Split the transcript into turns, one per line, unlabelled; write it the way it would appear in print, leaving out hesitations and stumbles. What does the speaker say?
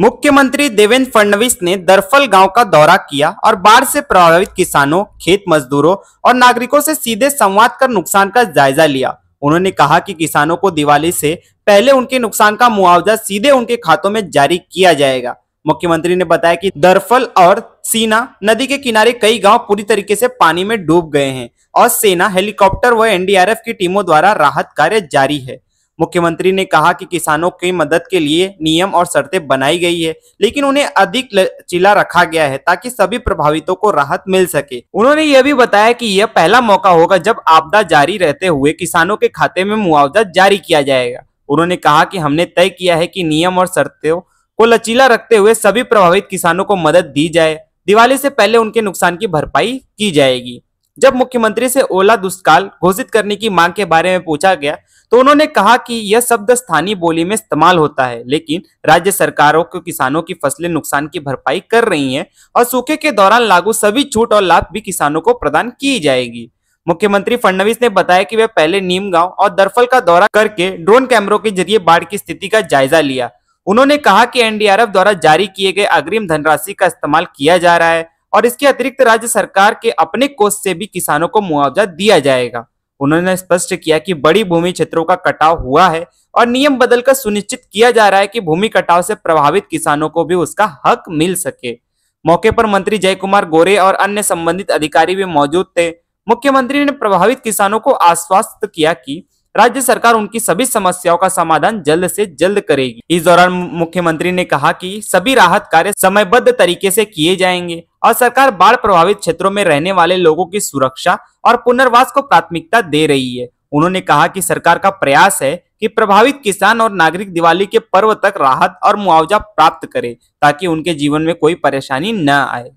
मुख्यमंत्री देवेंद्र फडणवीस ने दरफल गांव का दौरा किया और बाढ़ से प्रभावित किसानों, खेत मजदूरों और नागरिकों से सीधे संवाद कर नुकसान का जायजा लिया। उन्होंने कहा कि किसानों को दिवाली से पहले उनके नुकसान का मुआवजा सीधे उनके खातों में जारी किया जाएगा। मुख्यमंत्री ने बताया कि दरफल और सीना नदी के किनारे कई गांव पूरी तरीके से पानी में डूब गए हैं और सेना, हेलीकॉप्टर व एनडीआरएफ की टीमों द्वारा राहत कार्य जारी है। मुख्यमंत्री ने कहा कि किसानों की मदद के लिए नियम और शर्तें बनाई गई है, लेकिन उन्हें अधिक लचीला रखा गया है ताकि सभी प्रभावितों को राहत मिल सके। उन्होंने यह भी बताया कि यह पहला मौका होगा जब आपदा जारी रहते हुए किसानों के खाते में मुआवजा जारी किया जाएगा। उन्होंने कहा कि हमने तय किया है कि नियम और शर्तों को लचीला रखते हुए सभी प्रभावित किसानों को मदद दी जाए। दिवाली से पहले उनके नुकसान की भरपाई की जाएगी। जब मुख्यमंत्री से ओला दुष्काल घोषित करने की मांग के बारे में पूछा गया तो उन्होंने कहा कि यह शब्द स्थानीय बोली में इस्तेमाल होता है, लेकिन राज्य सरकारों को किसानों की फसलें नुकसान की भरपाई कर रही हैं और सूखे के दौरान लागू सभी छूट और लाभ भी किसानों को प्रदान की जाएगी। मुख्यमंत्री फडणवीस ने बताया कि वे पहले नीम गांव और दरफल का दौरा करके ड्रोन कैमरों के जरिए बाढ़ की स्थिति का जायजा लिया। उन्होंने कहा कि एनडीआरएफ द्वारा जारी किए गए अग्रिम धनराशि का इस्तेमाल किया जा रहा है और इसके अतिरिक्त राज्य सरकार के अपने कोष से भी किसानों को मुआवजा दिया जाएगा। उन्होंने स्पष्ट किया कि बड़ी भूमि क्षेत्रों का कटाव हुआ है और नियम बदलकर सुनिश्चित किया जा रहा है कि भूमि कटाव से प्रभावित किसानों को भी उसका हक मिल सके। मौके पर मंत्री जय कुमार गोरे और अन्य संबंधित अधिकारी भी मौजूद थे। मुख्यमंत्री ने प्रभावित किसानों को आश्वस्त किया कि राज्य सरकार उनकी सभी समस्याओं का समाधान जल्द से जल्द करेगी। इस दौरान मुख्यमंत्री ने कहा कि सभी राहत कार्य समयबद्ध तरीके से किए जाएंगे और सरकार बाढ़ प्रभावित क्षेत्रों में रहने वाले लोगों की सुरक्षा और पुनर्वास को प्राथमिकता दे रही है। उन्होंने कहा कि सरकार का प्रयास है कि प्रभावित किसान और नागरिक दिवाली के पर्व तक राहत और मुआवजा प्राप्त करें ताकि उनके जीवन में कोई परेशानी न आए।